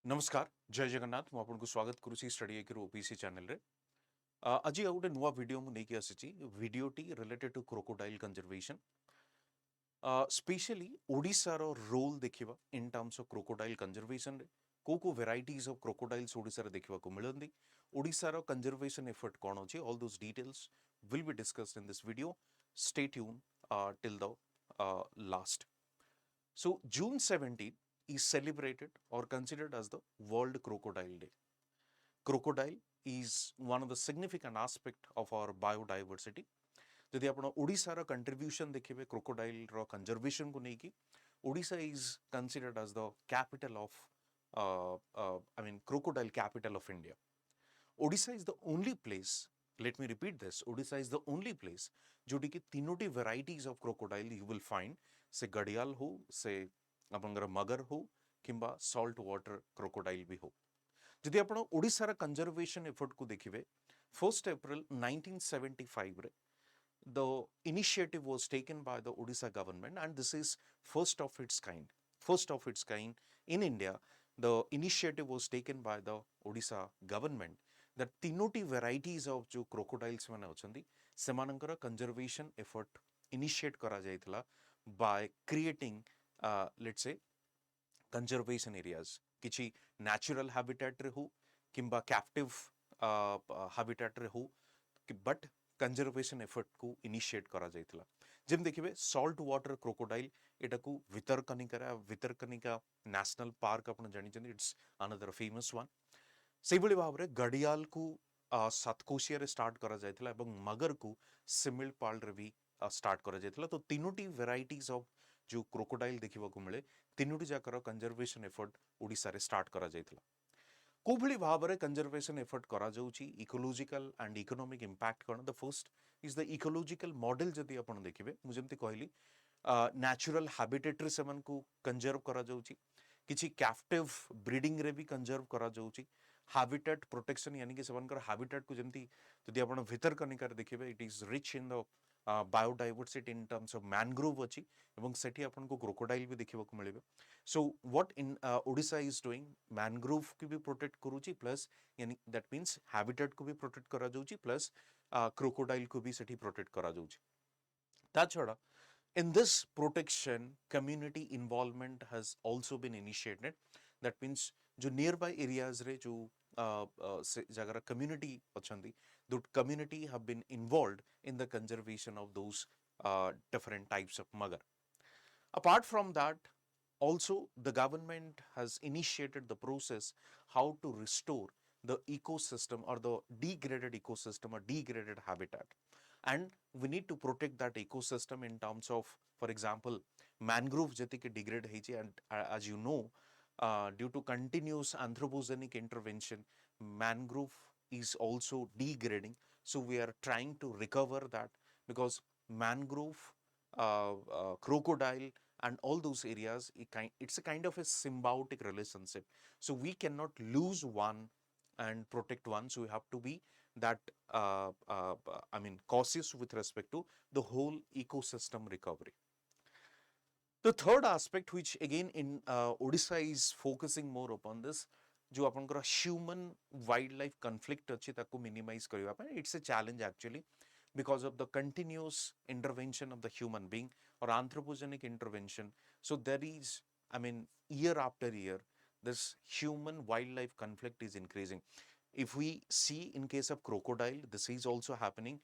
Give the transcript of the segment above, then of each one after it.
नमस्कार जय जगन्नाथ मु आपन को स्वागत करूची स्टडी एकर ओपीसी चैनल रे आज आ गोटे नुआ वीडियो मु नेकी आसीची वीडियोटी related to crocodile conservation specially Odisha रो रोल देखिबा in terms of crocodile conservation रे को वेराइटीज ऑफ क्रोकोडाइल्स ओडिसा रे देखिबा को मिलंदी ओडिसा रो कंजर्वेशन एफर्ट कोन अछि all those details will be discussed in this video stay tune till the last. So June 17 is celebrated or considered as the World Crocodile Day. Crocodile is one of the significant aspect of our biodiversity. जदि आपण ओडिसा रो contribution देखिबे crocodile रो conservation को नेकी Odisha is considered as the capital of I mean crocodile capital of India. Odisha is the only place, let me repeat this, Odisha is the only place जोटी की तीनोटी varieties of crocodile you will find से गड़ियाल हो से आपनकर मगर हो किंबा salt water crocodile भी हो. जदि आपण ओडिसा रा कंजर्वेशन एफर्ट को देखिबे 1st April 1975 रे the initiative was taken by the Odisha government and this is first of its kind in India. The initiative was taken by the Odisha government that तीनोटी varieties of जो crocodiles माने अछंती सेमानकर conservation effort initiate करा जायतिला by creating let's say conservation areas किछि natural habitat रे हो किंबा captive habitat रे हो but conservation effort को इनिशिएट करा जायतिला. जेम देखिबे सॉल्ट वाटर क्रोकोडाइल एटा को वितरकनिका नेशनल पार्क आपण जानि जनि इट्स अनदर फेमस वन. सेबळी भाबरे गडियाल को सातकोशिया रे स्टार्ट करा जायतिला एवं मगर को सिमिलपाल रे भी स्टार्ट करा जायतिला. तो तीनोटी वेराइटीज ऑफ जो क्रोकोडाइल देखिबा को मिले तीनोटी जाकर कंजर्वेशन एफर्ट ओडिसा रे स्टार्ट करा जायतिला. कोभली भाबरे कंजर्वेशन एफर्ट करा जाउची इकोलॉजिकल एंड इकोनॉमिक इंपैक्ट करण. The first is the ecological model जदि आपण देखिबे मु जेमति कहली नेचुरल हैबिटेट रे सेमन को कंजर्व करा जाउची किछि कैप्टिव ब्रीडिंग रे भी कंजर्व करा जाउची हैबिटेट प्रोटेक्शन यानी कि सेमनकर हैबिटेट को जेमति जदि आपण भीतर कनिकार देखिबे it is rich in the biodiversity in terms of mangrove अच्छी एवं सेठी आपन को क्रोकोडाइल भी देखिबा को मिलेबे. So what in Odisha is doing mangrove की भी प्रोटेक्ट करूची प्लस यानी दैट मींस हैबिटेट को भी प्रोटेक्ट करा जाउची प्लस क्रोकोडाइल को भी सेठी प्रोटेक्ट करा जाउची. ता छडा in this protection community involvement has also been initiated. That means जो nearby areas रे जो जगह community अच्छी that community have been involved in the conservation of those different types of magar. Apart from that, also the government has initiated the process how to restore the ecosystem or the degraded ecosystem or degraded habitat, and we need to protect that ecosystem in terms of, for example, mangrove jati ke degrade hai chi, and as you know, due to continuous anthropogenic intervention mangrove is also degrading. So we are trying to recover that because mangrove crocodile and all those areas it's a kind of a symbiotic relationship, so we cannot lose one and protect one. So we have to be that I mean cautious with respect to the whole ecosystem recovery. The third aspect which again in Odisha is focusing more upon this जो आपनकर human wild life conflict अच्छी ताको minimise करबा पे it's a challenge actually because of the continuous intervention of the human being or anthropogenic intervention. So there is, I mean, year after year this human wildlife conflict is increasing. If we see in case of crocodile, this is also happening.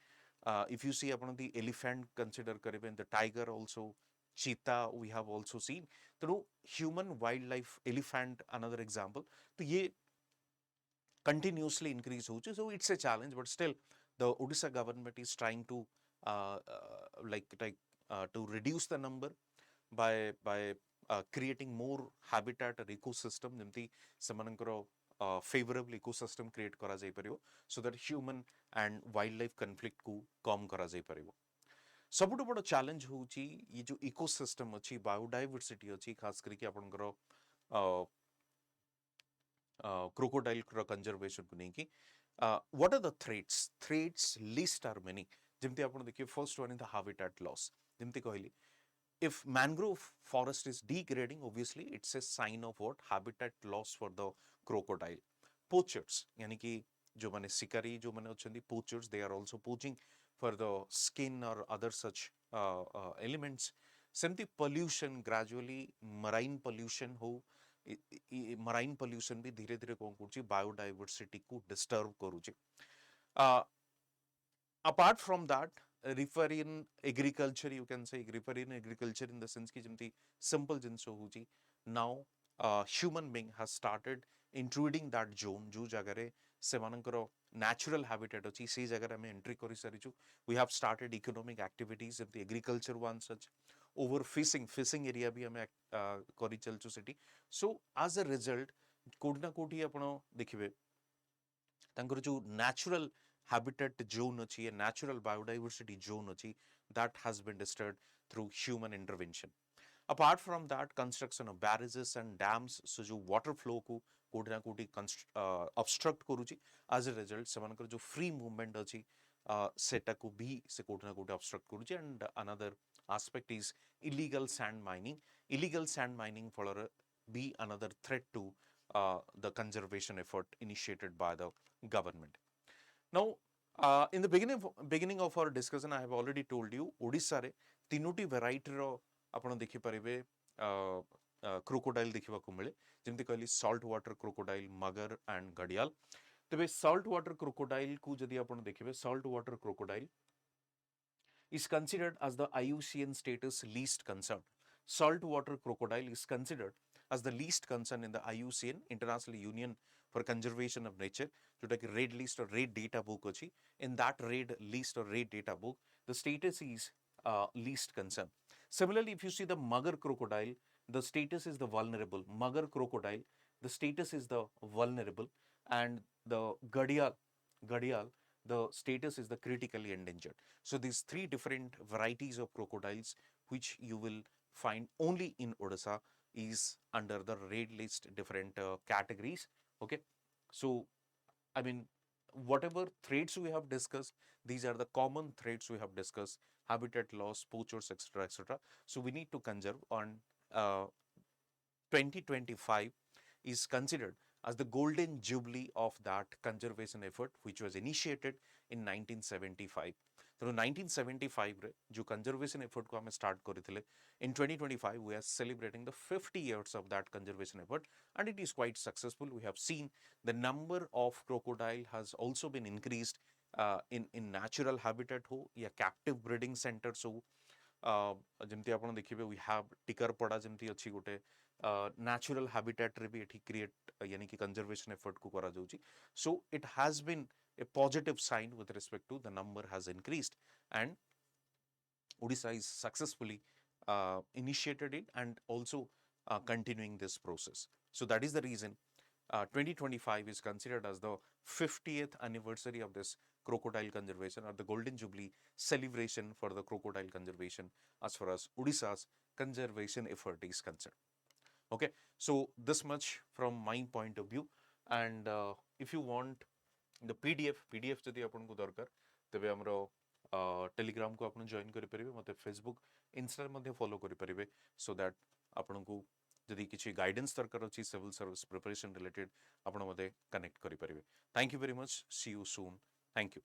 If you see upon the elephant, consider karibe, the tiger also, cheetah we have also seen. So human wildlife, elephant another example. तो ये continuously increase हो so it's a challenge, but still the Odisha government is trying to to reduce the number by creating more habitat or ecosystem जेमती सेमानकर favorable ecosystem create करा जाई परिबो so that human and wildlife conflict को कम करा जाई परिबो. सबुठ बड़ challenge होची ये जो ecosystem अच्छी बायोडाइवर्सिटी अच्छी खास करके आपनकर crocodile conservation को नहीं की what are the threats list are many. जेमती आपण देखिए first one in the habitat loss. जेमती कहली if mangrove forest is degrading, obviously it's a sign of what? Habitat loss for the crocodile. Poachers, यानी कि जो माने शिकारी जो माने होचंदी poachers, they are also poaching for the skin or other such elements. सेमती pollution gradually marine pollution हो marine pollution भी धीरे धीरे कौन करुची biodiversity को disturb करुची. Apart from that, refer in agriculture, you can say refer in agriculture in the sense ki jemti simple jinso hoji. Now human being has started intruding that zone जो जगह सेमानंकर natural habitat अछि से जगह हमें entry करि सारिछु. We have started economic activities of the agriculture one such fishing area भी हमें करि चलछु सेठी. So as a result कोठी ना कोठी आपण देखिबे तांकर जो natural habitat zone अछि, a natural biodiversity zone अछि, that has been disturbed through human intervention. Apart from that, construction of barrages and dams, so जो water flow को कोठी ना कोठी obstruct करूची, as a result सेमानकर जो free movement अछि सेटा को भी से कोठी ना कोठी obstruct करूची. And another aspect is illegal sand mining. Illegal sand mining फलरे be another threat to the conservation effort initiated by the government. Now, in the beginning of our discussion, I have already told you, Odisha re tinoti variety ro आपण देखि परिबे crocodile देखिबा को मिले जेमति कहली salt water crocodile, मगर and घड़ियाल. तबे salt water crocodile को जदि आपण देखिबे salt water crocodile is considered as the IUCN status least concern. Saltwater crocodile is considered as the least concern in the IUCN, International Union for Conservation of Nature, जोटा कि red list or red data book अछि. In that red list or red data book, the status is least concern. Similarly, if you see the magar crocodile, the status is the vulnerable. Magar crocodile, the status is the vulnerable, and the gadial, the status is the critically endangered. So these three different varieties of crocodiles which you will find only in Odisha is under the red list different categories. Okay, so I mean whatever threats we have discussed, these are the common threats we have discussed: habitat loss, poachers, etc., etc. So we need to conserve. On 2025 is considered as the golden jubilee of that conservation effort which was initiated in 1975. So 1975 रे जो conservation effort को हमें start करिथिले, in 2025 we are celebrating the 50 years of that conservation effort, and it is quite successful. We have seen the number of crocodile has also been increased in natural habitat हो या captive breeding centers हो. जेमती आपण देखिबे we have टिकरपड़ा जेमती अछि गोटे natural habitat रे भी एठी create यानी कि conservation effort को करा जाउची. So it has been a positive sign with respect to the number has increased, and Odisha is successfully initiated it and also continuing this process. So that is the reason 2025 is considered as the 50th anniversary of this crocodile conservation, or the golden jubilee celebration for the crocodile conservation as far as Odisha's conservation effort is concerned. Okay, so this much from my point of view, and if you want the PDF जदि आपन को दरकार तबे हमरो Telegram को आपन join करि परिबे, मते फेसबुक इंस्टा मध्ये फॉलो करि परिबे, सो दैट आपन को जदि किछि गाइडेंस दरकार अछि सिविल सर्विस प्रिपरेशन रिलेटेड आपन मते कनेक्ट करि परिबे. Thank you very much. See you soon. Thank you.